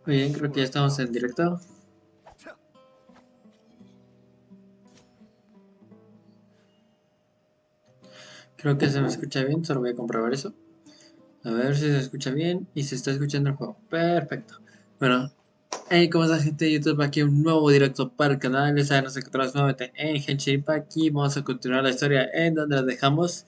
Muy bien, creo que ya estamos en directo. Creo que se me escucha bien, solo voy a comprobar eso. A ver si se escucha bien y se está escuchando el juego. Perfecto. Bueno, hey, ¿cómo está gente de YouTube? Aquí un nuevo directo para el canal. Ya saben, nos encontramos nuevamente en Genshin Impact y vamos a continuar la historia en donde la dejamos.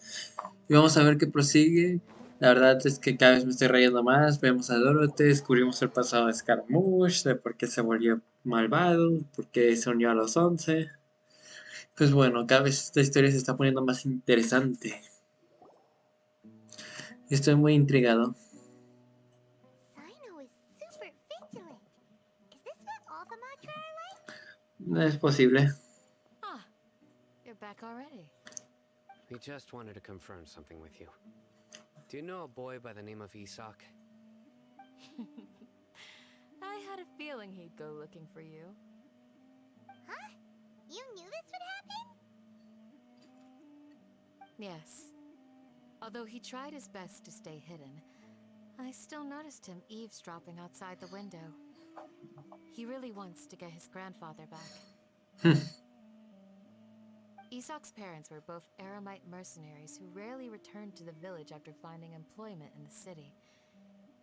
Y vamos a ver qué prosigue. La verdad es que cada vez me estoy rayando más. Vemos a Dorothy, descubrimos el pasado de Scaramouche, de por qué se volvió malvado, por qué se unió a los 11. Pues bueno, cada vez esta historia se está poniendo más interesante. Estoy muy intrigado. Sino is super vigilant. Is this what all the Matra are like? No es posible. Ah, you're back already. We just wanted to confirm something with you. Do you know a boy by the name of Isak? I had a feeling he'd go looking for you. Huh? You knew this would happen? Yes. Although he tried his best to stay hidden, I still noticed him eavesdropping outside the window. He really wants to get his grandfather back. Isak's parents were both Aramite mercenaries who rarely returned to the village after finding employment in the city.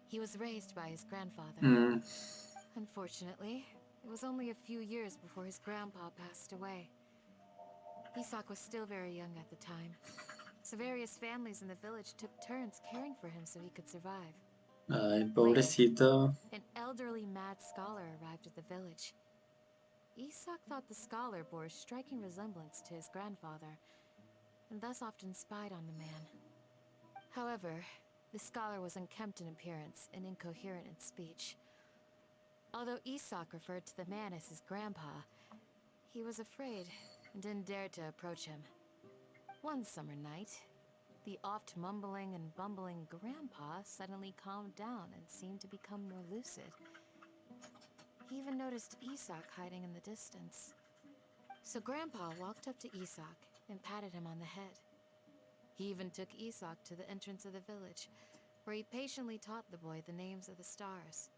He was raised by his grandfather. Unfortunately, it was only a few years before his grandpa passed away. Isak was still very young at the time, so various families in the village took turns caring for him so he could survive. Ay, Later, pobrecito. an elderly mad scholar arrived at the village. Isak thought the scholar bore a striking resemblance to his grandfather, and thus often spied on the man. However, the scholar was unkempt in appearance and incoherent in speech. Although Isak referred to the man as his grandpa, he was afraid and didn't dare to approach him. One summer night, the oft mumbling and bumbling grandpa suddenly calmed down and seemed to become more lucid. He even noticed Isak hiding in the distance. So Grandpa walked up to Isak and patted him on the head. He even took Isak to the entrance of the village, where he patiently taught the boy the names of the stars,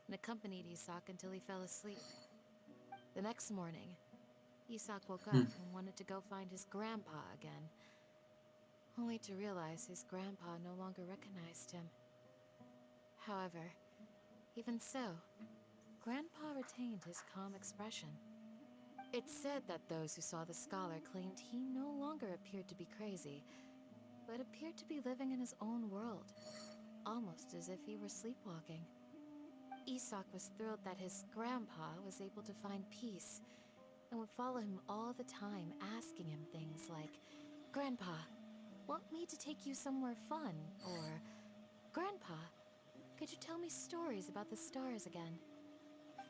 and accompanied Isak until he fell asleep. The next morning, Isak woke up and wanted to go find his grandpa again, only to realize his grandpa no longer recognized him. However, even so, Grandpa retained his calm expression. It's said that those who saw the scholar claimed he no longer appeared to be crazy, but appeared to be living in his own world, almost as if he were sleepwalking. Isak was thrilled that his grandpa was able to find peace, and would follow him all the time, asking him things like, "Grandpa, want me to take you somewhere fun?" Or, "Grandpa, could you tell me stories about the stars again?"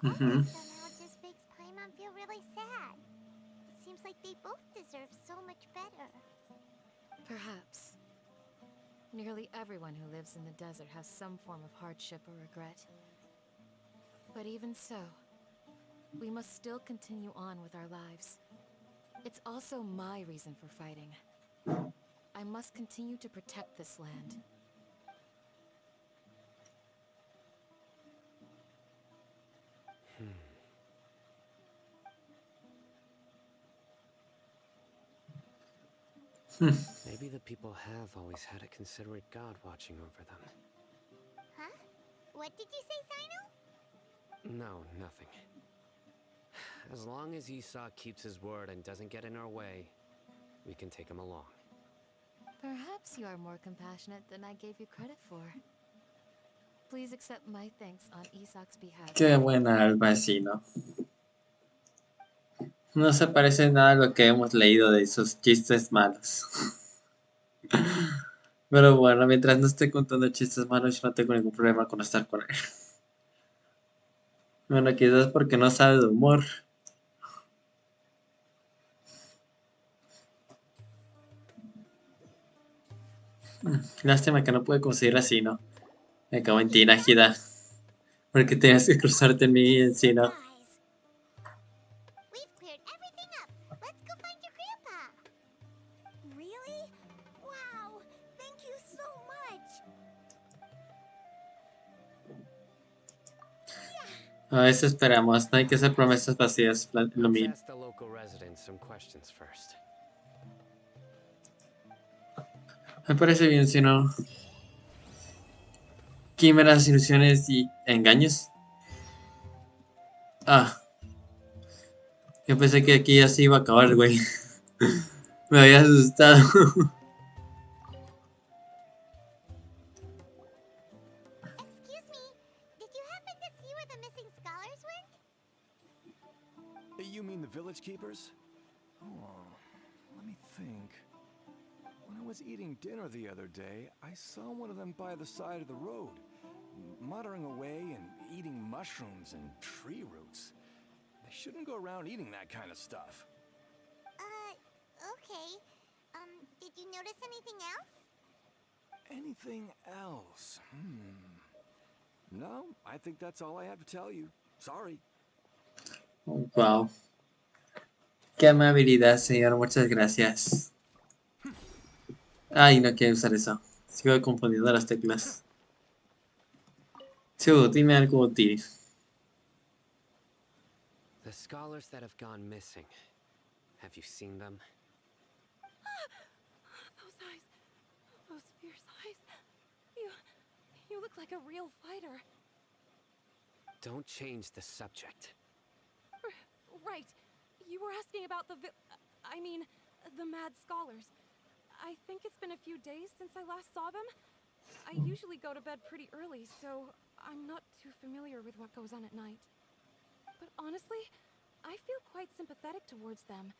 All this somehow just makes Paimon feel really sad. It seems like they both deserve so much better. Perhaps. Nearly everyone who lives in the desert has some form of hardship or regret. But even so, we must still continue on with our lives. It's also my reason for fighting. I must continue to protect this land. Maybe the people have always had a considerate god watching over them. Huh? What did you say, Sino? No, nothing. As long as Isak keeps his word and doesn't get in our way, we can take him along. Perhaps you are more compassionate than I gave you credit for. Please accept my thanks on Isak's behalf. Qué buena al vecino. No se parece nada a lo que hemos leído de esos chistes malos. Pero bueno, mientras no esté contando chistes malos, yo no tengo ningún problema con estar con él. Bueno, quizás porque no sabe de humor. Lástima que no puede conseguir así, ¿no? Me cago en ti, Nájida. Porque tenías que cruzarte en mi encino. Surprise! We've cleared everything up. Let's go find your grandpa. Really? Wow! Thank you so much. Yeah, A veces esperamos, no hay que hacer promesas vacías, lo Let's mío. ask the local residents some questions first. Me parece bien, si no. Quimeras, ilusiones y engaños. Ah, yo pensé que aquí ya se iba a acabar, güey. Me había asustado. Excuse me, did you happen to see where the missing scholars went? You mean the village keepers? Oh, let me think. When I was eating dinner the other day, I saw one of them by the side of the road, muttering away and eating mushrooms and tree roots. They shouldn't go around eating that kind of stuff. Okay. Did you notice anything else? Anything else? No, I think that's all I have to tell you. Sorry. Wow. Qué amabilidad, señor. Muchas gracias. Ay, no quiero usar eso. Sigo confundiendo las teclas. Chu, dime algo útil. The scholars that have gone missing. Have you seen them? Those eyes. Those fierce eyes. You look like a real fighter. Don't change the subject. Right. You were asking about the the mad scholars. I think it's been a few days since I last saw them. I usually go to bed pretty early, so I'm not too familiar with what goes on at night. But honestly, I feel quite sympathetic towards them.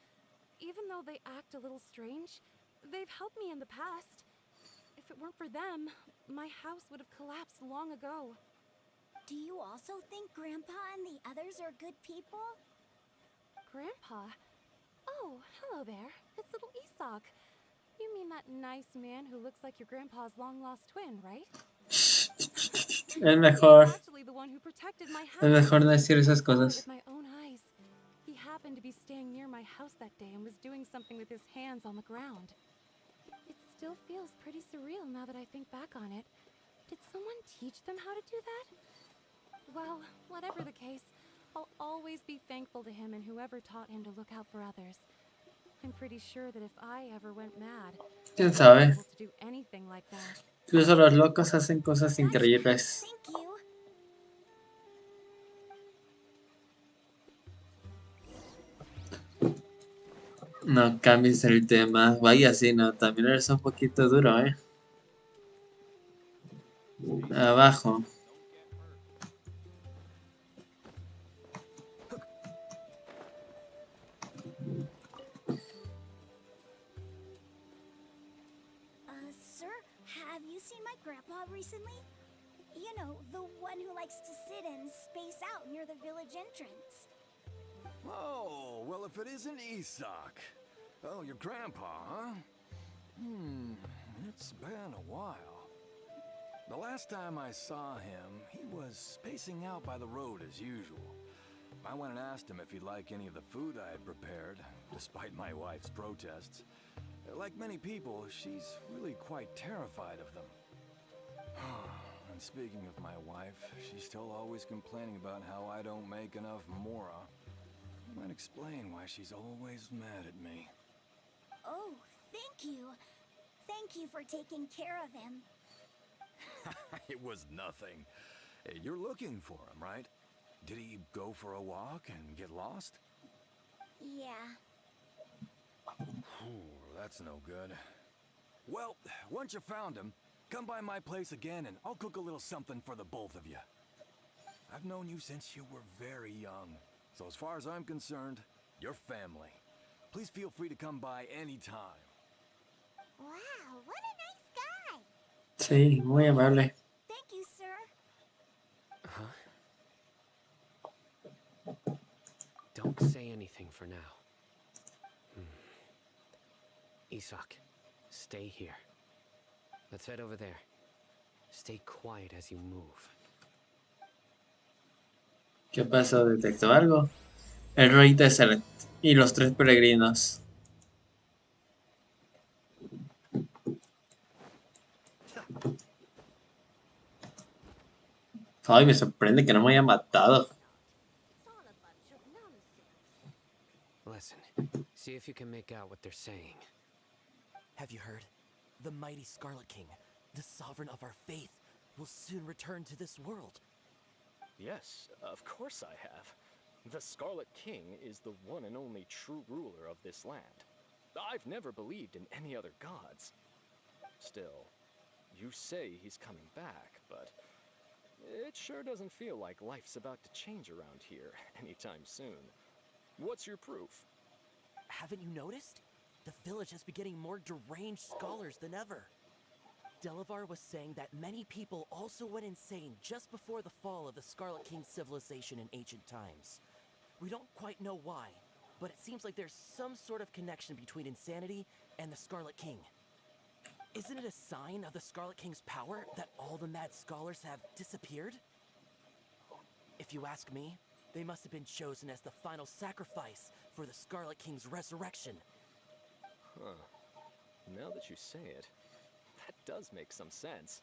Even though they act a little strange, they've helped me in the past. If it weren't for them, my house would have collapsed long ago. Do you also think Grandpa and the others are good people? Grandpa? Oh, hello there. It's little Isak. You mean that nice man who looks like your grandpa's long-lost twin, right? Es mejor. He's actually the one who protected my house. Es mejor no decir esas I saw it cosas. with my own eyes. He happened to be staying near my house that day and was doing something with his hands on the ground. It still feels pretty surreal now that I think back on it. Did someone teach them how to do that? Well, whatever the case, I'll always be thankful to him and whoever taught him to look out for others. I'm pretty sure that if I ever went mad, ¿Quién I wouldn't be sabe? able to do anything like that. Incluso los locos hacen cosas Gotcha. increíbles. Thank you. No cambies el tema. Vaya, sí, no. También eres un poquito duro, ¿eh? Abajo. Sir, have you seen my grandpa recently? You know, the one who likes to sit and space out near the village entrance. Oh, well, if it isn't Isak. Oh, your grandpa, huh? It's been a while. The last time I saw him, he was spacing out by the road as usual. I went and asked him if he'd like any of the food I had prepared, despite my wife's protests. Like many people, she's really quite terrified of them. And speaking of my wife, she's still always complaining about how I don't make enough mora. Might explain why she's always mad at me. Oh, thank you. Thank you for taking care of him. It was nothing. Hey, you're looking for him, right? Did he go for a walk and get lost? Yeah. That's no good. Well, once you found him, come by my place again and I'll cook a little something for the both of you. I've known you since you were very young. So as far as I'm concerned, you're family. Please feel free to come by anytime. Wow, what a nice guy. Sí, muy amable. Thank you, sir. Huh? Don't say anything for now. Isak, stay here. Let's head over there. Stay quiet as you move. ¿Qué pasó? ¿Detectó algo? El rey Tesseret y los tres peregrinos. Ay, me sorprende que no me haya matado. See if you can make out what they're saying. Have you heard? The mighty Scarlet King, the sovereign of our faith, will soon return to this world. Yes, of course I have. The Scarlet King is the one and only true ruler of this land. I've never believed in any other gods. Still, you say he's coming back, but it sure doesn't feel like life's about to change around here anytime soon. What's your proof? Haven't you noticed? The village has been getting more deranged scholars than ever. Delavar was saying that many people also went insane just before the fall of the Scarlet King civilization in ancient times. We don't quite know why, but it seems like there's some sort of connection between insanity and the Scarlet King. Isn't it a sign of the Scarlet King's power that all the mad scholars have disappeared? If you ask me, they must have been chosen as the final sacrifice for the Scarlet King's resurrection. Huh. Now that you say it, that does make some sense.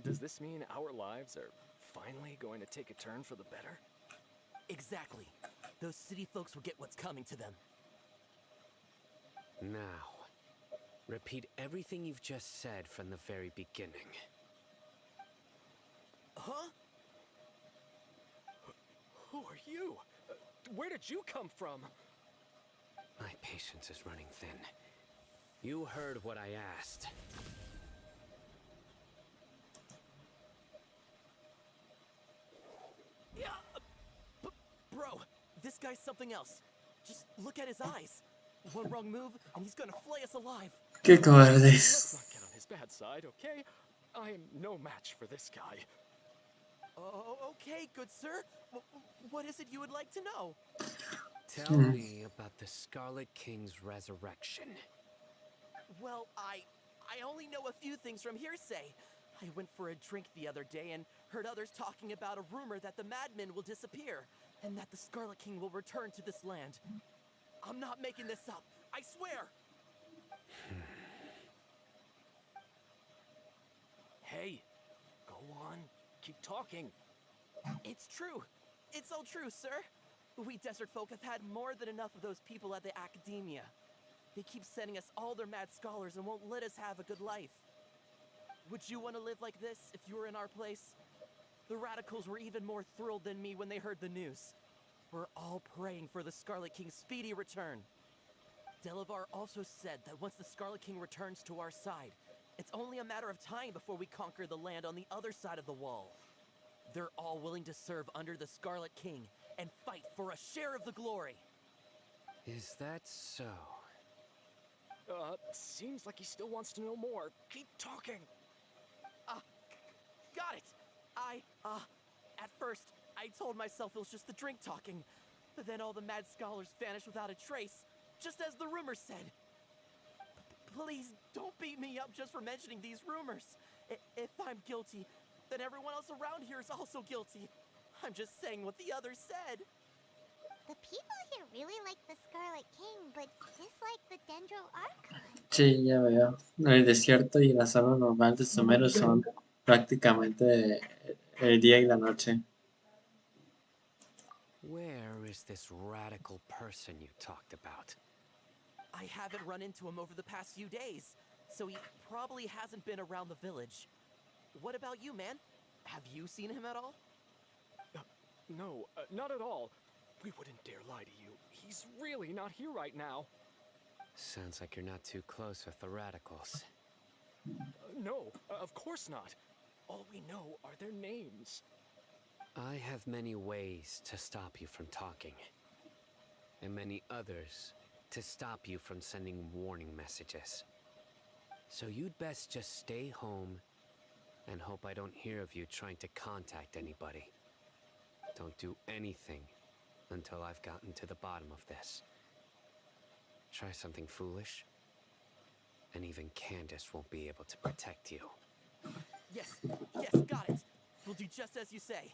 Does this mean our lives are finally going to take a turn for the better? Exactly. Those city folks will get what's coming to them. Now, repeat everything you've just said from the very beginning. Huh? Who are you? Where did you come from? My patience is running thin. You heard what I asked. Yeah, bro, this guy's something else. Just look at his eyes. One wrong move, and he's gonna flay us alive. Qué Let's cobardes. not get on his bad side, okay? I am no match for this guy. Oh, okay, good sir. What is it you would like to know? Tell me about the Scarlet King's resurrection. Well, I only know a few things from hearsay. I went for a drink the other day and heard others talking about a rumor that the madmen will disappear and that the Scarlet King will return to this land. I'm not making this up. I swear. Hey, go on. Keep talking. It's true. It's all true, sir. We desert folk have had more than enough of those people at the academia. They keep sending us all their mad scholars and won't let us have a good life. Would you want to live like this if you were in our place? The radicals were even more thrilled than me when they heard the news. We're all praying for the Scarlet King's speedy return. Delavar also said that once the Scarlet King returns to our side, it's only a matter of time before we conquer the land on the other side of the wall. They're all willing to serve under the Scarlet King and fight for a share of the glory. Is that so? Seems like he still wants to know more. Keep talking. Got it! At first, I told myself it was just the drink talking, but then all the mad scholars vanished without a trace, just as the rumors said. Please don't beat me up just for mentioning these rumors. If I'm guilty, then everyone else around here is also guilty. I'm just saying what the others said. The people here really like the Scarlet King, but dislike the Dendro Archon. Sí, ya veo. El desierto y la zona normal de Sumeru son prácticamente el día y la noche. Where is this radical person you talked about? I haven't run into him over the past few days, so he probably hasn't been around the village. What about you, man? Have you seen him at all? No, not at all. We wouldn't dare lie to you. He's really not here right now. Sounds like you're not too close with the radicals. No, of course not. All we know are their names. I have many ways to stop you from talking, and many others to stop you from sending warning messages. So you'd best just stay home and hope I don't hear of you trying to contact anybody. Don't do anything until I've gotten to the bottom of this. Try something foolish, and even Candace won't be able to protect you. Yes, got it. We'll do just as you say.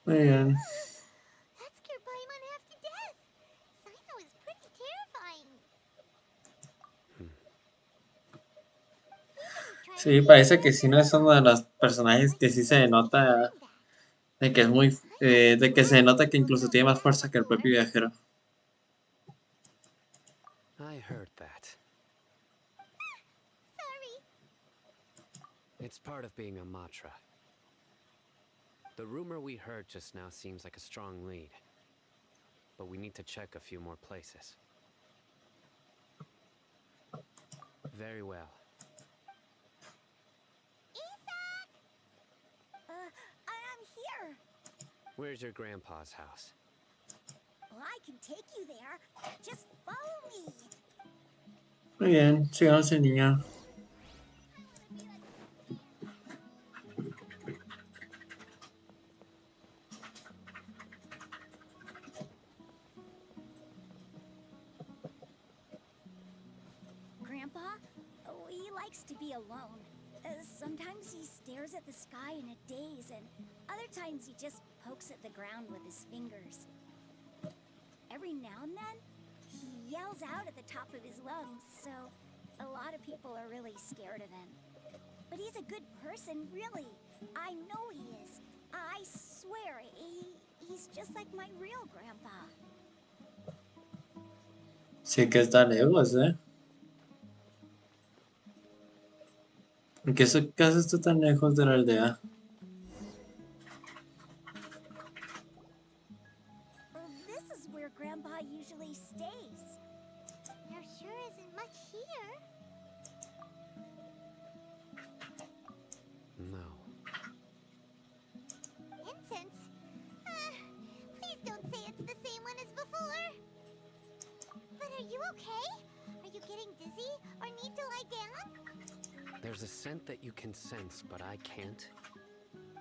Muy bien. That scared Paimon half to death. Sino is pretty terrifying. Sí, parece que sí no es uno de los personajes que sí se denota De que es muy, de que se nota que incluso tiene más fuerza que el propio viajero. I heard that. Sorry. It's part of being a Matra. The rumor we heard just now seems like a strong lead. But we need to check a few more places. Very well. Isaac! I'm here. Where's your grandpa's house? Well, I can take you there. Just follow me. Muy bien, sigamos el niño. Grandpa, he likes to be alone. Sometimes he stares at the sky in a daze, and other times he just pokes at the ground with his fingers. Every now and then, he yells out at the top of his lungs, so a lot of people are really scared of him. But he's a good person, really. I know he is. I swear, he's just like my real grandpa. Sí que está lejos, ¿En qué casa está tan lejos de la aldea? This is where Grandpa usually stays. There sure isn't much here. No. Incense? Please don't say it's the same one as before. But are you okay? Are you getting dizzy or need to lie down? There's a scent that you can sense, but I can't.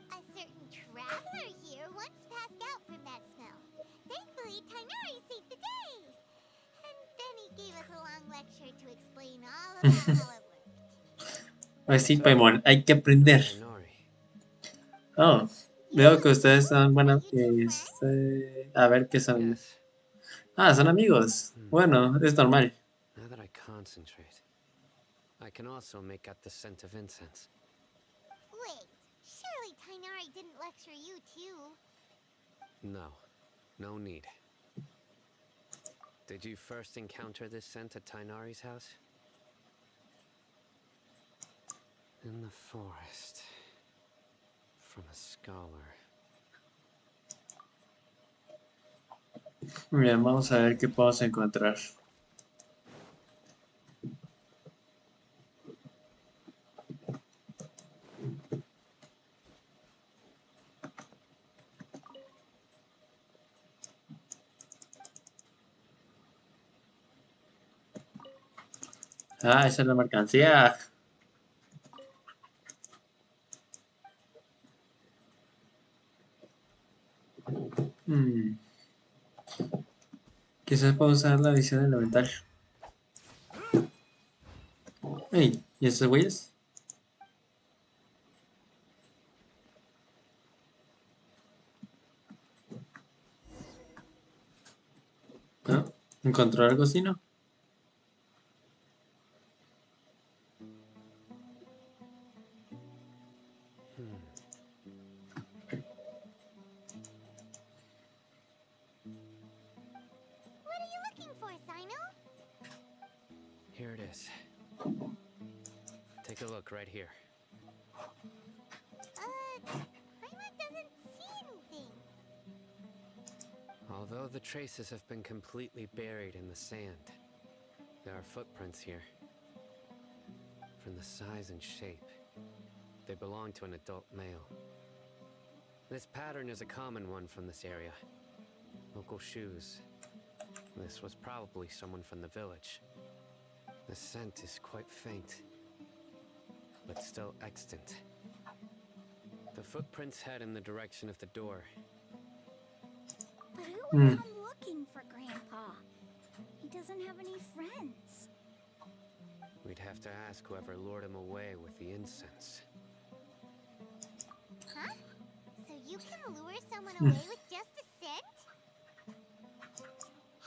A certain traveler here once passed out from that smell. Thankfully, Tainari saved the day. And then he gave us a long lecture to explain all about how it worked. Ay, sí, Paimon, hay que aprender. Tainari. Oh, veo que ustedes están buenas. A ver qué son. Yes. Ah, son amigos. Bueno, es normal. Now that I concentrate, I can also make out the scent of incense. Wait, surely Tainari didn't lecture you too. No, no need. Did you first encounter this scent at Tainari's house? In the forest. From a scholar. Bien, vamos a ver qué podemos encontrar. Ah, esa es la mercancía. Quizás puedo usar la visión elemental. Ey, ¿y esos güeyes? ¿No? ¿Encontró algo así, no? What are you looking for, Sino? Here it is. Take a look right here. Paimon doesn't see anything. Although the traces have been completely buried in the sand, there are footprints here. From the size and shape, they belong to an adult male. This pattern is a common one from this area. Local shoes. This was probably someone from the village. The scent is quite faint, but still extant. The footprints head in the direction of the door. But who would come looking for Grandpa? He doesn't have any friends. We'd have to ask whoever lured him away with the incense. Huh? So you can lure someone away with just a scent?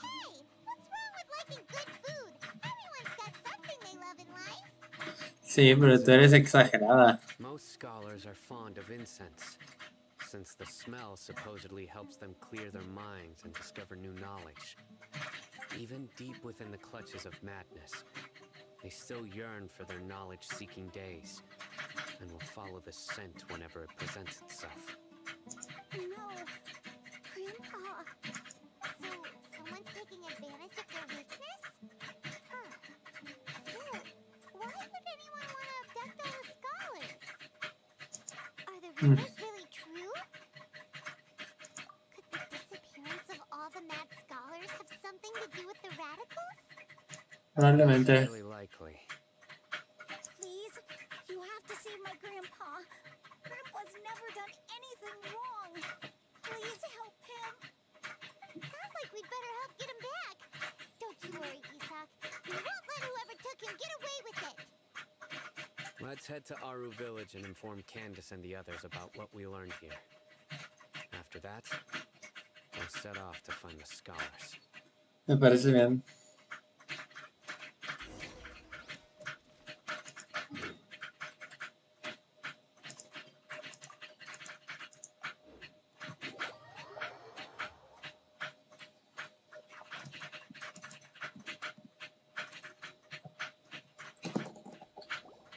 Hey, what's wrong with liking good food? Everyone's got something they love in life. Sí, pero tú eres exagerada. Most scholars are fond of incense. since the smell supposedly helps them clear their minds and discover new knowledge. Even deep within the clutches of madness, they still yearn for their knowledge-seeking days, and will follow the scent whenever it presents itself. No, Grandpa. So, someone's taking advantage of their weakness? Huh. Still, why would anyone want to abduct all the scholars? Are the Hmm, rumors really true? Could the disappearance of all the mad scholars have something to do with the radicals? It's probablemente. highly likely. Please, you have to save my grandpa. Grandpa's never done anything wrong. Please help him. Sounds like we'd better help get him back. Don't you worry, Isak. We won't let whoever took him get away with it. Let's head to Aru Village and inform Candace and the others about what we learned here. After that, we'll set off to find the scholars. Me parece bien.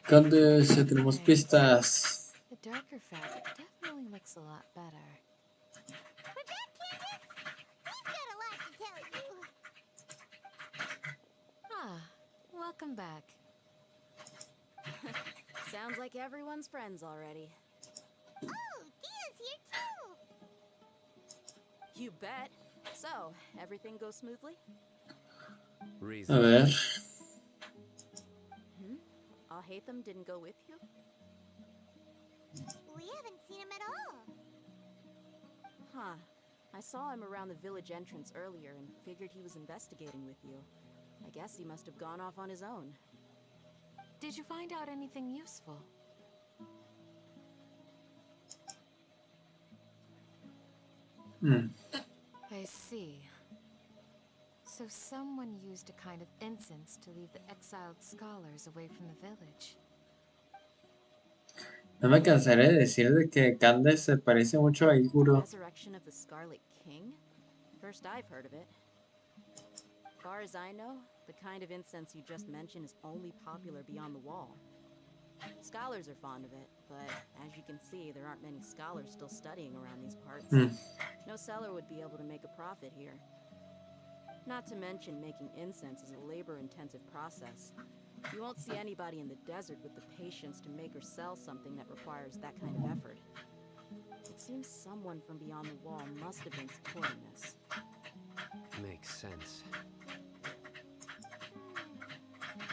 Candace, ya tenemos Right. pistas. The darker fabric definitely looks a lot better. We're back, Candace. We've got a lot to tell you. Ah, welcome back. Sounds like everyone's friends already. Oh, Dia's here too. You bet. So, everything goes smoothly? A Reasonable. ver. Alhaitham didn't go with you? We haven't seen him at all. Huh. I saw him around the village entrance earlier and figured he was investigating with you. I guess he must have gone off on his own. Did you find out anything useful? Hmm. I see. So someone used a kind of incense to lead the exiled scholars away from the village. No me cansaré de decir de que Candace se parece mucho a The Iguro. resurrection of the Scarlet King? First I've heard of it. Far as I know, the kind of incense you just mentioned is only popular beyond the wall. Scholars are fond of it, but as you can see, there aren't many scholars still studying around these parts. Hmm. No seller would be able to make a profit here. Not to mention, making incense is a labor-intensive process. You won't see anybody in the desert with the patience to make or sell something that requires that kind of effort. It seems someone from beyond the wall must have been supporting this. Makes sense.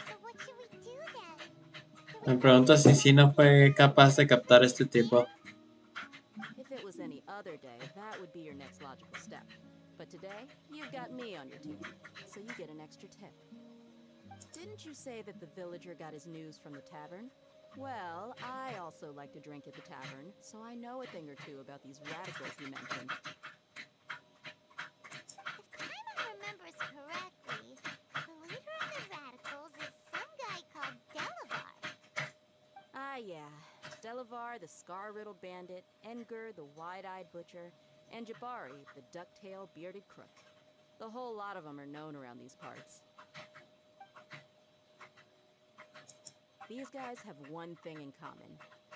So what should we do then? Do Me we pregunto si sí no fue capaz de captar a este tipo. If it was any other day, that would be your next logical step. But today, you've got me on your team, so you get an extra tip. Didn't you say that the villager got his news from the tavern? Well, I also like to drink at the tavern, so I know a thing or two about these radicals you mentioned. If Paimon remembers correctly, the leader of the radicals is some guy called Delavar. Ah, yeah. Delavar, the scar-riddled bandit, Engur, the wide-eyed butcher, and Jabari, the duck-tailed bearded crook. The whole lot of them are known around these parts. These guys have one thing in common,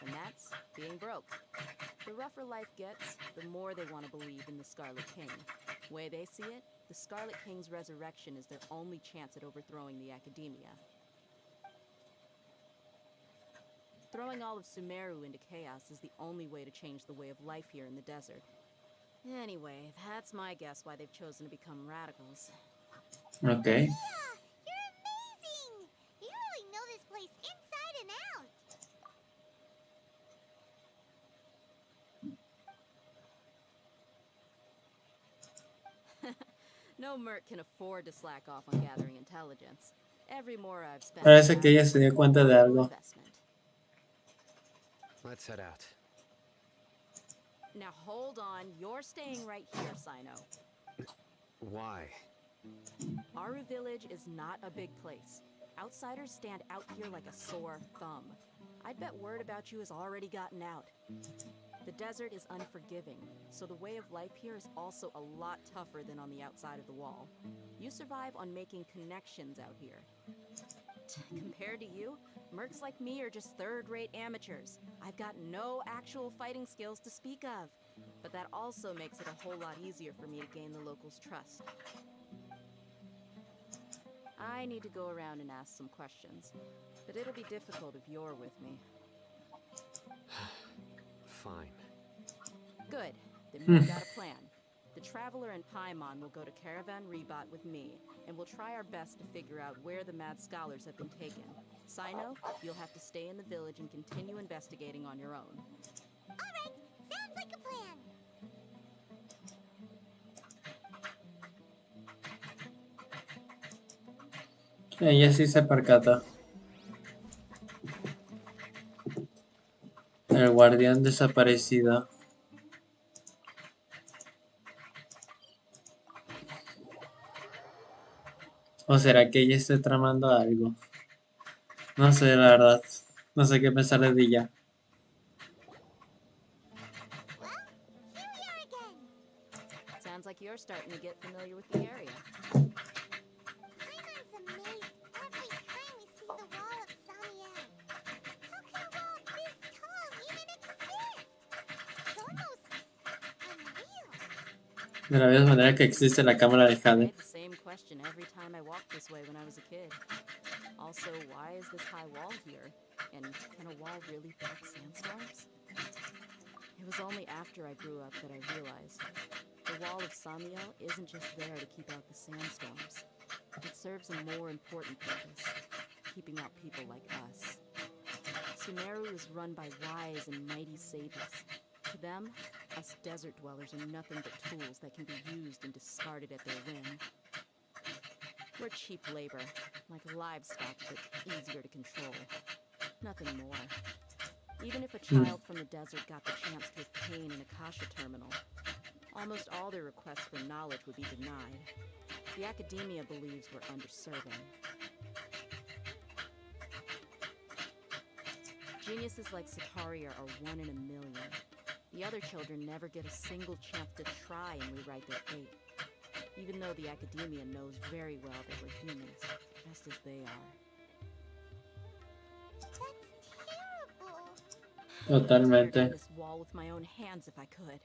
and that's being broke. The rougher life gets, the more they want to believe in the Scarlet King. Way they see it, the Scarlet King's resurrection is their only chance at overthrowing the Academia. Throwing all of Sumeru into chaos is the only way to change the way of life here in the desert. Anyway, that's my guess why they've chosen to become radicals. Ok. Yeah, you're amazing! You really know this place inside and out. No merc can afford to slack off on gathering intelligence. Every more I've spent Parece que ella se dio cuenta de algo. investment. Let's head out. Now hold on, you're staying right here, Sino. Why? Aru Village is not a big place. Outsiders stand out here like a sore thumb. I bet word about you has already gotten out. The desert is unforgiving, so the way of life here is also a lot tougher than on the outside of the wall. You survive on making connections out here. Compared to you, mercs like me are just third-rate amateurs. I've got no actual fighting skills to speak of. But that also makes it a whole lot easier for me to gain the locals' trust. I need to go around and ask some questions, but it'll be difficult if you're with me. Fine. Good. Then we've got a plan. The Traveler and Paimon will go to Caravan Rebot with me, and we'll try our best to figure out where the Mad Scholars have been taken. Sino, you'll have to stay in the village and continue investigating on your own. Alright, sounds like a plan. Ella sí se percata. El guardián desaparecido. ¿O será que ella esté tramando algo? No sé, la verdad. No sé qué pensar de ella. Well, here we are again. Sounds like you're starting to get familiar with the area. Paimon's amazed every time we see the wall of Samiel. How can a wall this tall even exist? It's almost unreal. De la misma manera que existe la cámara de I Jade. had the same question every time I walked this way when I was a kid. Also, why is this high wall here? And can a wall really block sandstorms? It was only after I grew up that I realized the wall of Samiel isn't just there to keep out the sandstorms. It serves a more important purpose, keeping out people like us. Sumeru is run by wise and mighty sages. To them, us desert dwellers are nothing but tools that can be used and discarded at their whim. We're cheap labor, like livestock, but easier to control. Nothing more. Even if a child from the desert got the chance to obtain an Akasha terminal, almost all their requests for knowledge would be denied. The academia believes we're underserving. Geniuses like Sataria are one in a million. The other children never get a single chance to try and rewrite their fate, even though the academia knows very well that we're humans, just as they are. That's terrible. I'd tear down Totalmente. this wall with my own hands if I could.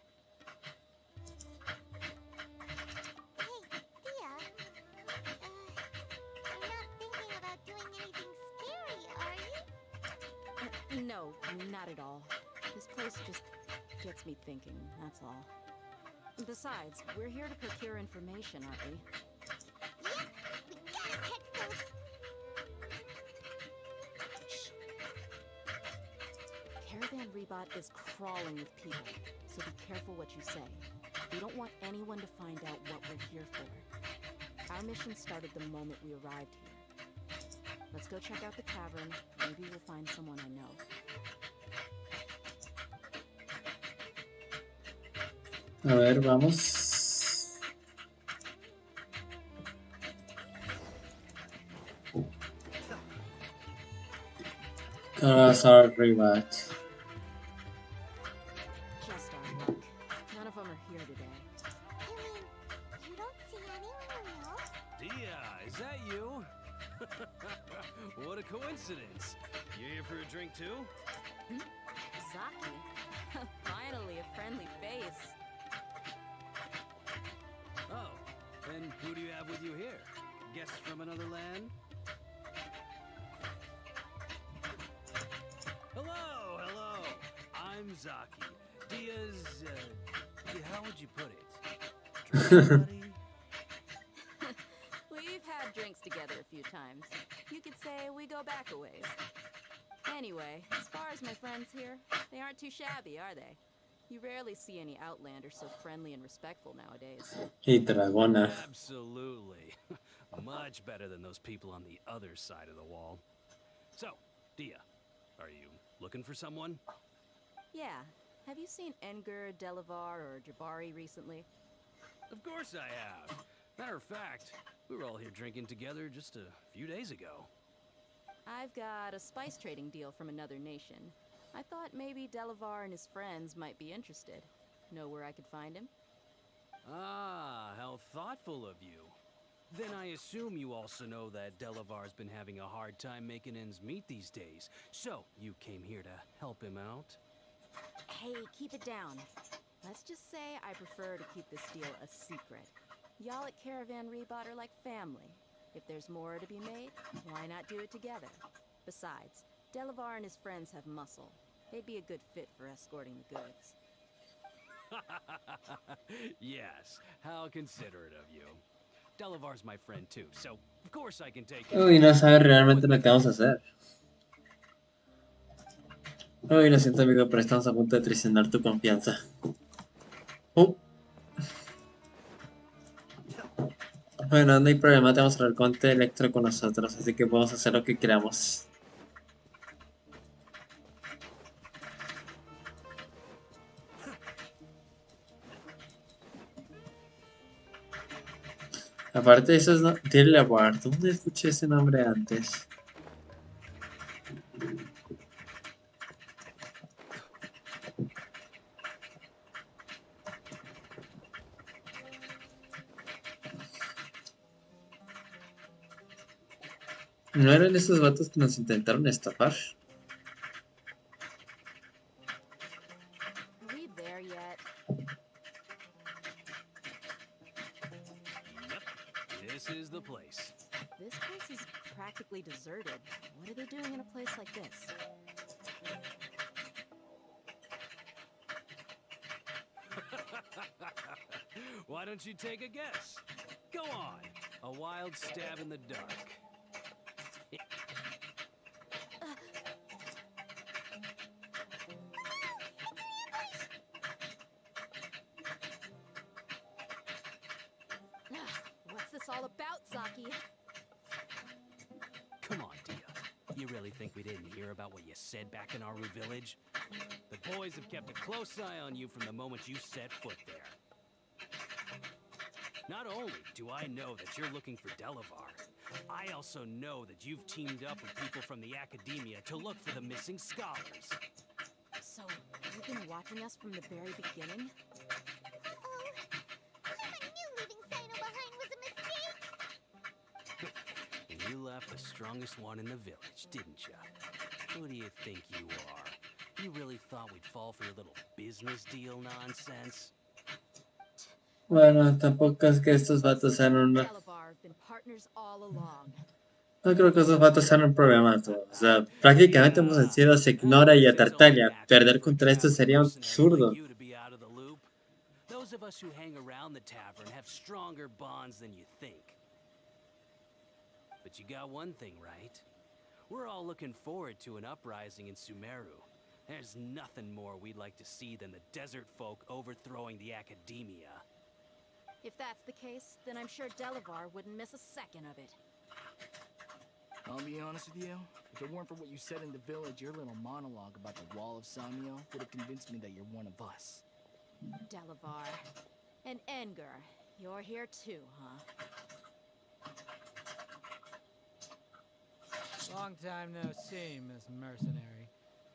Hey, Dia. You're not thinking about doing anything scary, are you? No, not at all. This place just gets me thinking, that's all. Besides, we're here to procure information, aren't we? Yep, we gotta catch those. Shh. Caravan Rebot is crawling with people, so be careful what you say. We don't want anyone to find out what we're here for. Our mission started the moment we arrived here. Let's go check out the tavern. Maybe we'll find someone I know. A ver, vamos. Sorry, but. Just our luck. None of them are here today. You mean, you don't see anyone you know? Dia, is that you? What a coincidence. You here for a drink too? Zaki. Finally, a friendly face. Oh, and who do you have with you here? Guests from another land? Hello. I'm Zaki. Dia's, how would you put it? Drink buddy? We've had drinks together a few times. You could say we go back a ways. Anyway, as far as my friends here, they aren't too shabby, are they? You rarely see any Outlanders so friendly and respectful nowadays. Y dragona. Absolutely. Much better than those people on the other side of the wall. So, Dia, are you looking for someone? Yeah. Have you seen Enger, Delavar, or Jabari recently? Of course I have. Matter of fact, we were all here drinking together just a few days ago. I've got a spice trading deal from another nation. I thought maybe Delavar and his friends might be interested. Know where I could find him? Ah, how thoughtful of you. Then I assume you also know that Delavar's been having a hard time making ends meet these days. So, you came here to help him out? Hey, keep it down. Let's just say I prefer to keep this deal a secret. Y'all at Caravan Rebot are like family. If there's more to be made, why not do it together? Besides, Delavar and his friends have muscle. They'd be a good fit for escorting the goods. Yes, how considerate of you. Delavar's my friend too, so of course I can take him. Uy, no sabes realmente lo que vamos a hacer. Uy, lo siento amigo, pero estamos a punto de traicionar tu confianza. Bueno, no hay problema, tenemos el conte electro con nosotros, así que podemos hacer lo que queramos. Aparte de eso, es Delaware. ¿Dónde escuché ese nombre antes? ¿No eran esos vatos que nos intentaron estafar? Are we there yet? Yep, this is the place. This place is practically deserted. What are they doing in a place like this? Why don't you take a guess? Go on, a wild stab in the dark. What's this all about, Saki? Come on, Dia. You really think we didn't hear about what you said back in Aru village? The boys have kept a close eye on you from the moment you set foot there. Not only do I know that you're looking for Delavar, I also know that you've teamed up with people from the academia to look for the missing scholars. So, you've been watching us from the very beginning? Someone knew leaving Sino behind was a mistake! And you left the strongest one in the village, didn't you? Who do you think you are? You really thought we'd fall for your little business deal nonsense? Bueno, tampoco es que estos vatos sean una... Delavar have been partners all along. No creo que esos vatos sean un problema. O sea, prácticamente hemos vencido a Ignora y a Tartaglia. Perder contra estos sería absurdo. Those of us who hang around the tavern have stronger bonds than you think. But you got one thing right. We're all looking forward to an uprising in Sumeru. There's nothing more we'd like to see than the desert folk overthrowing the academia. If that's the case, then I'm sure Delavar wouldn't miss a second of it. I'll be honest with you, if it weren't for what you said in the village, your little monologue about the Wall of Samio would have convinced me that you're one of us. Delavar. And Engar, you're here too, huh? Long time no see, Miss Mercenary.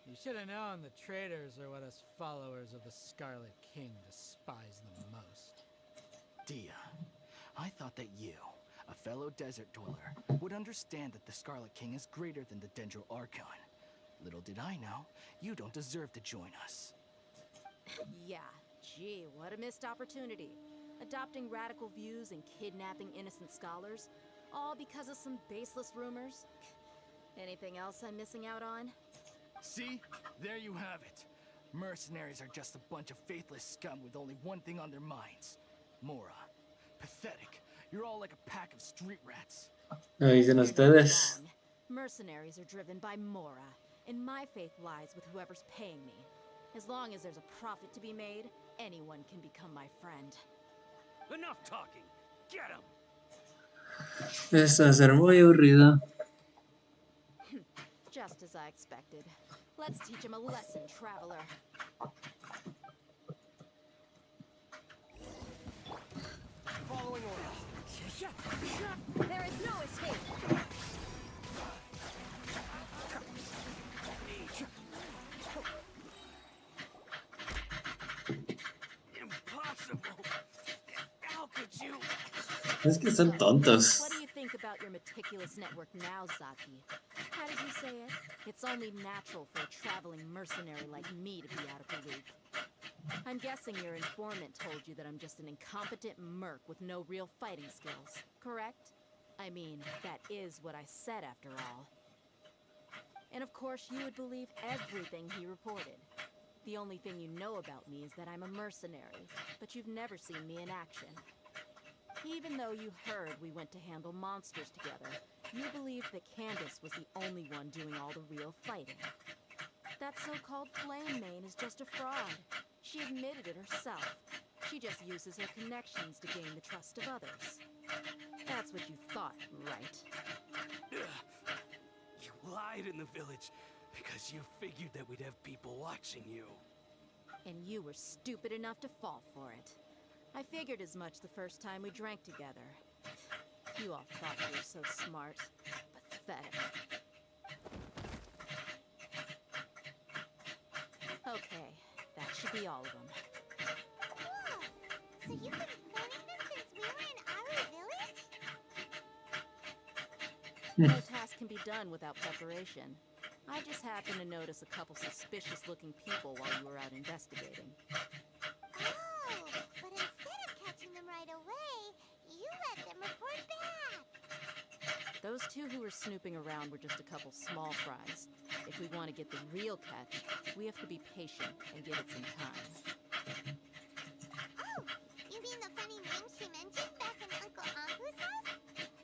You should have known the traitors are what us followers of the Scarlet King despise the most. Dia, I thought that you, a fellow desert dweller, would understand that the Scarlet King is greater than the Dendro Archon. Little did I know, you don't deserve to join us. Yeah, gee, what a missed opportunity. Adopting radical views and kidnapping innocent scholars, all because of some baseless rumors. Anything else I'm missing out on? See? There you have it. Mercenaries are just a bunch of faithless scum with only one thing on their minds. Mora. Pathetic. You're all like a pack of street rats. Lo dicen ustedes. Mercenaries are driven by Mora, and my faith lies with whoever's paying me. As long as there's a profit to be made, anyone can become my friend. Enough talking! Get him! Esto va a ser muy aburrido. Just as I expected. Let's teach him a lesson, traveler. Following orders. There is no escape! Es que So, son tontos. what do you think about your meticulous network now, Zaki? How did you say it? It's only natural for a traveling mercenary like me to be out of the loop. I'm guessing your informant told you that I'm just an incompetent merc with no real fighting skills, correct? I mean, that is what I said after all. And of course, you would believe everything he reported. The only thing you know about me is that I'm a mercenary, but you've never seen me in action. Even though you heard we went to handle monsters together, you believed that Candace was the only one doing all the real fighting. That so-called Flame Mane is just a fraud. She admitted it herself. She just uses her connections to gain the trust of others. That's what you thought, right? You lied in the village because you figured that we'd have people watching you. And you were stupid enough to fall for it. I figured as much the first time we drank together. You all thought you were so smart. Pathetic. Okay, that should be all of them. Whoa! So you've been planning this since we were in our village? No task can be done without preparation. I just happened to notice a couple suspicious-looking people while you were out investigating. Oh, but instead of catching them right away, you let them report back. Those two who were snooping around were just a couple small fries. If we want to get the real catch, we have to be patient and give it some time. Oh, you mean the funny name she mentioned back in Uncle Ampu's house?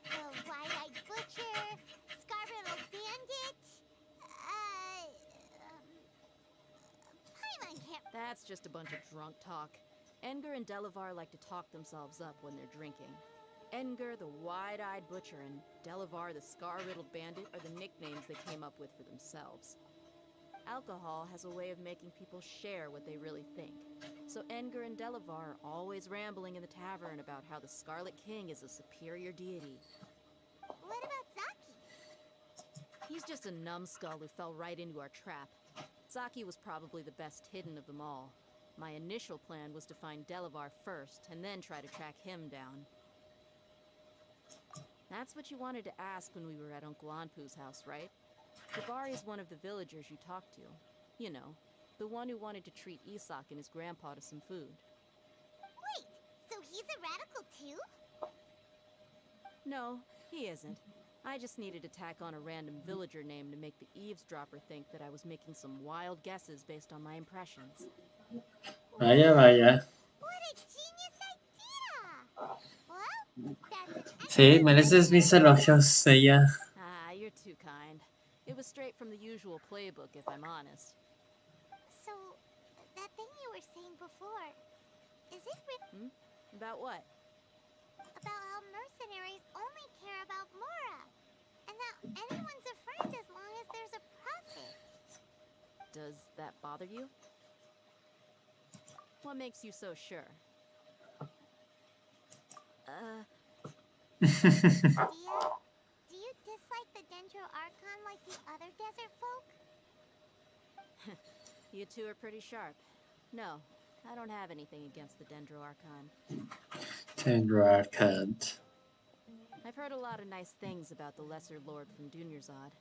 The wide-eyed butcher, scar-riddled bandit, Paimon can't... That's just a bunch of drunk talk. Edgar and Delavar like to talk themselves up when they're drinking. Edgar, the wide-eyed butcher, and Delavar, the scar-riddled bandit, are the nicknames they came up with for themselves. Alcohol has a way of making people share what they really think. So Edgar and Delavar are always rambling in the tavern about how the Scarlet King is a superior deity. What about Zaki? He's just a numbskull who fell right into our trap. Zaki was probably the best hidden of them all. My initial plan was to find Delavar first, and then try to track him down. That's what you wanted to ask when we were at Uncle Anpu's house, right? Jabari is one of the villagers you talked to. You know, the one who wanted to treat Isak and his grandpa to some food. Wait, so he's a radical too? No, he isn't. I just needed to tack on a random villager name to make the eavesdropper think that I was making some wild guesses based on my impressions. Vaya, vaya. What a genius idea! Well, that's an Sí, excellent mereces mis idea. elogios, ella. Ah, you're too kind. It was straight from the usual playbook, if I'm honest. So, that thing you were saying before, is it About what? about how mercenaries only care about Mora, and that anyone's a friend as long as there's a profit? Does that bother you? What makes you so sure? Do you dislike the Dendro Archon like the other desert folk? You two are pretty sharp. No, I don't have anything against the Dendro Archon. Tendrarkant. I've heard a lot of nice things about the Lesser Lord from Dunyarzad.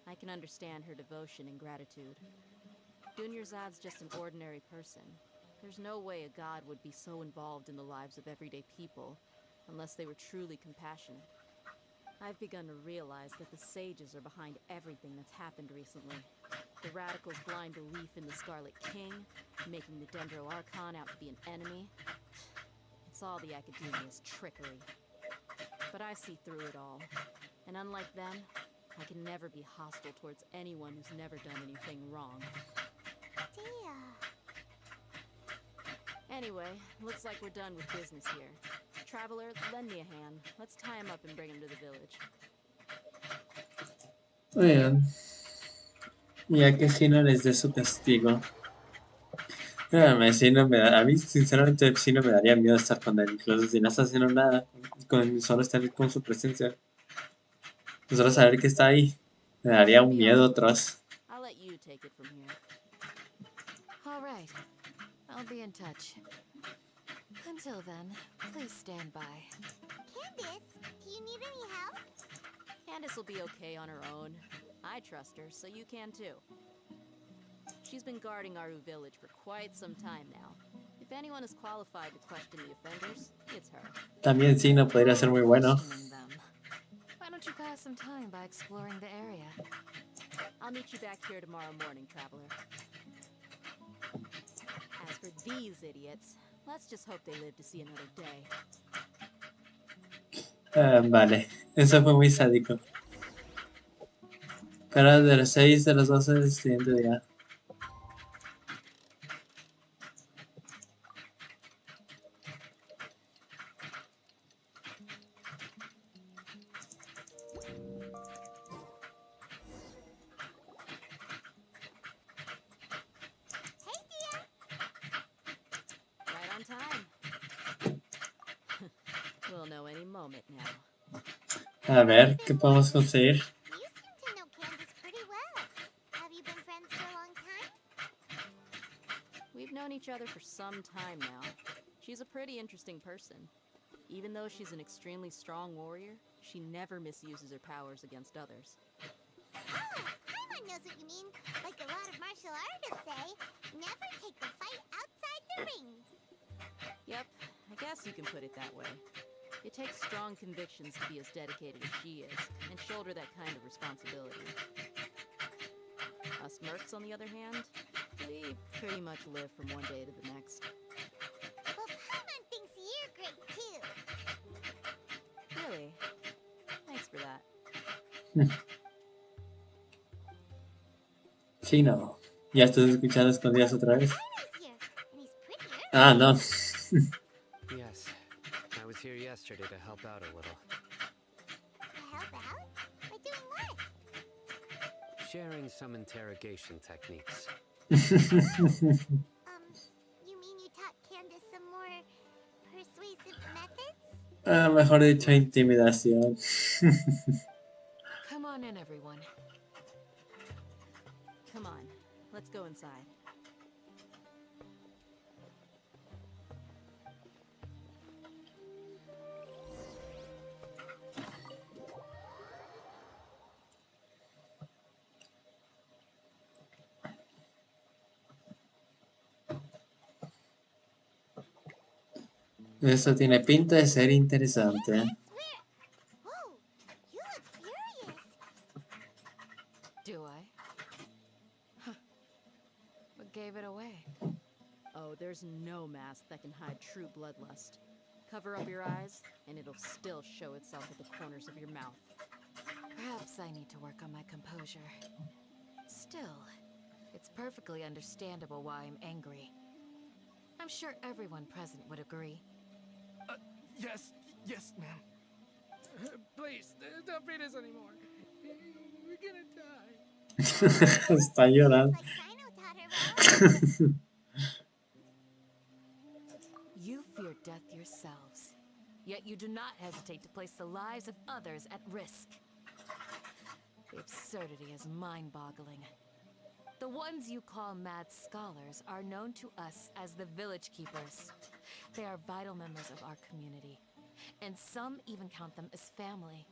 I can understand her devotion and gratitude. Dunyarzad's just an ordinary person. There's no way a god would be so involved in the lives of everyday people, unless they were truly compassionate. I've begun to realize that the sages are behind everything that's happened recently. The radicals' blind belief in the Scarlet King, making the Dendro Archon out to be an enemy. It's all the Academia's trickery. But I see through it all. And unlike them, I can never be hostile towards anyone who's never done anything wrong. Dia. Anyway, looks like we're done with business here. Traveler, lend me a hand. Let's tie him up and bring him to the village. Muy bien. Ya que Sino les dé su testigo. Sino me da, a mí sinceramente Sino me daría miedo estar con él, incluso si no está haciendo nada, con solo estar con su presencia, solo saber que está ahí, me daría un miedo atrás. I'll let you take it from here. All right. I'll be in touch. Until then, please stand by. Candace, Candace, do you need any help? Candace will be okay on her own. I trust her, so you can too. She's been guarding Aru village for quite some time now. If anyone is qualified to question the offenders, it's her. También Sino podría ser muy bueno. Questioning them. Why don't you pass some time by exploring the area? I'll meet you back here tomorrow morning, traveler. As for these idiots, let's just hope they live to see another day. Vale, eso fue muy sádico. Pero de las 6 de las 12 del siguiente día. Hey, dear. Right on time. We'll know any moment now. A ver, ¿qué podemos conseguir? You seem to know Candace pretty well. Have you been friends for a long time? We've known each other for some time now. She's a pretty interesting person. Even though she's an extremely strong warrior, she never misuses her powers against others. Oh, Paimon knows what you mean. Like a lot of martial artists say, never take the fight outside the ring. Yep, I guess you can put it that way. It takes strong convictions to be as dedicated as she is, and shoulder that kind of responsibility. Us mercs, on the other hand, we pretty much live from one day to the next. Well, Paimon thinks you're great too. Really? Thanks for that. Sino, ¿ya estás escuchando escondidas otra vez? Paimon here, and he's pretty early. Ah, no. Yes, I was here yesterday to help out a little. To help out? By doing what? Sharing some interrogation techniques. You mean you taught Candace some more persuasive methods? Mejor dicho, intimidación. Come on in, everyone. Come on, let's go inside. Esto tiene pinta de ser interesante. Candace, where? Whoa, you look furious. Do I? Huh. What gave it away? Oh, there's no mask that can hide true bloodlust. Cover up your eyes, and it'll still show itself at the corners of your mouth. Perhaps I need to work on my composure. Still, it's perfectly understandable why I'm angry. I'm sure everyone present would agree. Yes, ma'am. Please, don't beat us anymore. We're gonna die. Está llorando. Like Sino taught her well. You fear death yourselves, yet you do not hesitate to place the lives of others at risk. The absurdity is mind-boggling. The ones you call mad scholars are known to us as the village keepers. They are vital members of our community, and some even count them as family.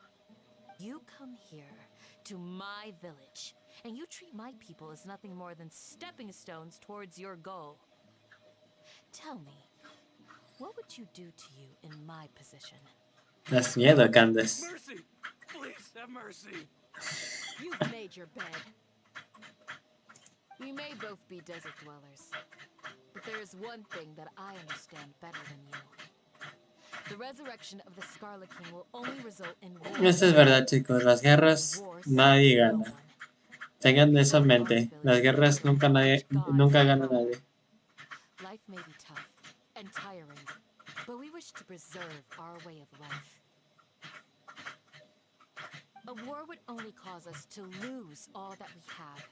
You come here to my village, and you treat my people as nothing more than stepping stones towards your goal. Tell me, what would you do to you in my position? Das miedo, Candace. Mercy! Please have mercy! You've made your bed. We may both be desert dwellers, but there is one thing that I understand better than you. The resurrection of the Scarlet King will only result in war. Esto es verdad, chicos. Las guerras nadie gana. Tengan eso en mente. Las guerras nunca gana nadie. Life may be tough and tiring, but we wish to preserve our way of life. A war would only cause us to lose all that we have.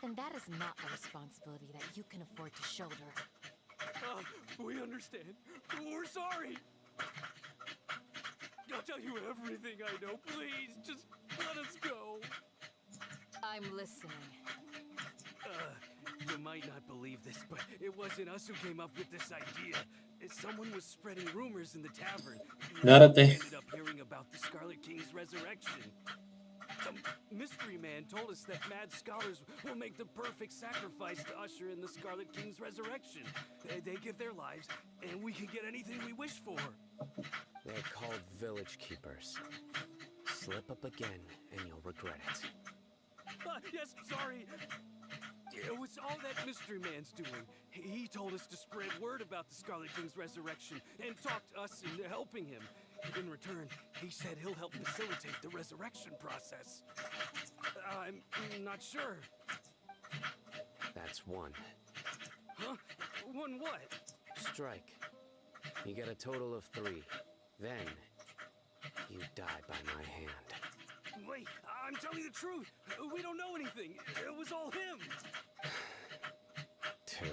And that is not a responsibility that you can afford to shoulder. We understand. We're sorry. I'll tell you everything I know. Please, just let us go. I'm listening. The might not believe this, but it wasn't us who came up with this idea. Someone was spreading rumors in the tavern. Dárate. We ended up hearing about the Scarlet King's resurrection. Some mystery man told us that mad scholars will make the perfect sacrifice to usher in the Scarlet King's resurrection. They give their lives, and we can get anything we wish for. They're called village keepers. Slip up again, and you'll regret it. Yes, sorry. It was all that mystery man's doing. He told us to spread word about the Scarlet King's resurrection and talk us into helping him. In return, he said he'll help facilitate the resurrection process. I'm not sure. That's one. Huh? One what? Strike. You get a total of 3. Then, you die by my hand. Wait, I'm telling you the truth. We don't know anything. It was all him. 2.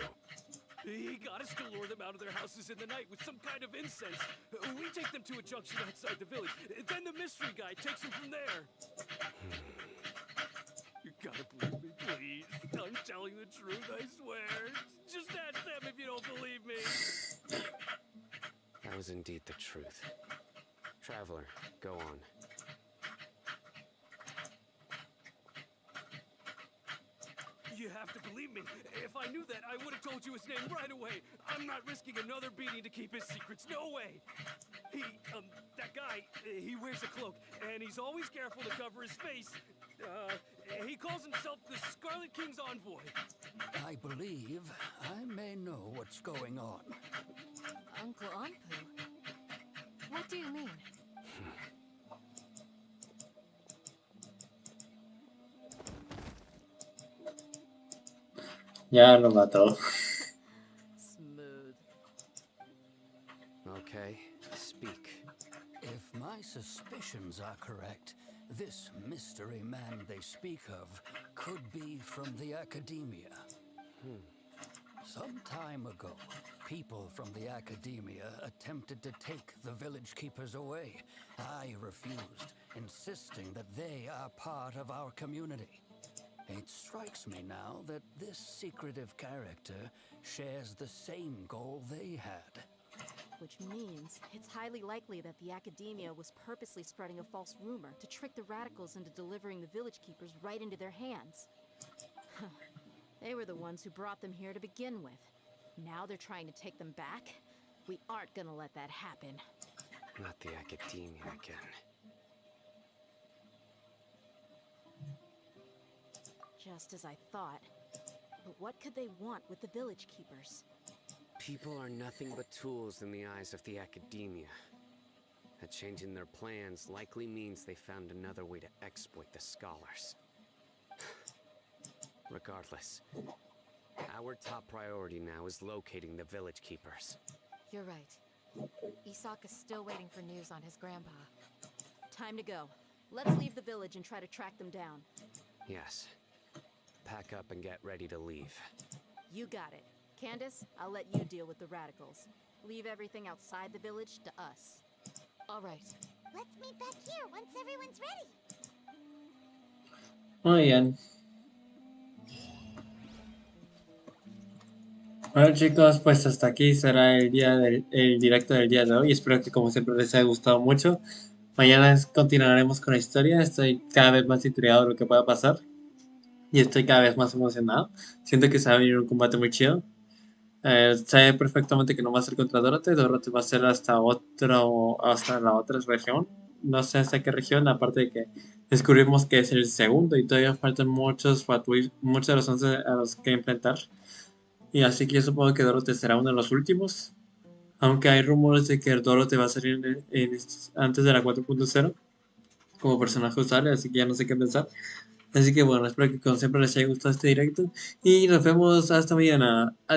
He got us to lure them out of their houses in the night with some kind of incense. We take them to a junction outside the village. Then the mystery guy takes them from there. You gotta believe me, please. I'm telling the truth, I swear. Just ask them if you don't believe me. That was indeed the truth. Traveler, go on. You have to believe me. If I knew that, I would have told you his name right away. I'm not risking another beating to keep his secrets. No way. That guy, he wears a cloak, and he's always careful to cover his face. He calls himself the Scarlet King's envoy. I believe I may know what's going on. Uncle Anpu? What do you mean? Ya lo mató. Smooth. Okay, speak. If my suspicions are correct, this mystery man they speak of could be from the academia. Some time ago, people from the academia attempted to take the village keepers away. I refused, insisting that they are part of our community. It strikes me now that this secretive character shares the same goal they had. Which means it's highly likely that the academia was purposely spreading a false rumor to trick the radicals into delivering the village keepers right into their hands. They were the ones who brought them here to begin with. Now they're trying to take them back? We aren't gonna let that happen. Not the academia again. Just as I thought. But what could they want with the village keepers? People are nothing but tools in the eyes of the academia. A change in their plans likely means they found another way to exploit the scholars. Regardless, our top priority now is locating the village keepers. You're right. Isak is still waiting for news on his grandpa. Time to go. Let's leave the village and try to track them down. Yes. Pack up and get ready to leave. You got it. Candace, I'll let you deal with the radicals. Leave everything outside the village to us. All right. Let's meet back here once everyone's ready. Muy bien. Bueno chicos, pues hasta aquí será el directo del día de hoy. Espero que como siempre les haya gustado mucho. Mañana continuaremos con la historia. Estoy cada vez más intrigado de lo que pueda pasar. Y estoy cada vez más emocionado. Siento que se va a venir un combate muy chido. Sé perfectamente que no va a ser contra Dorote. Dorote va a ser hasta la otra región. No sé hasta qué región, aparte de que descubrimos que es el segundo y todavía faltan muchos de los 11 a los que enfrentar. Y así que yo supongo que Dorote será uno de los últimos. Aunque hay rumores de que el Dorote va a salir antes de la 4.0 como personaje usable, así que ya no sé qué pensar. Así que bueno, espero que como siempre les haya gustado este directo y nos vemos hasta mañana. Adiós.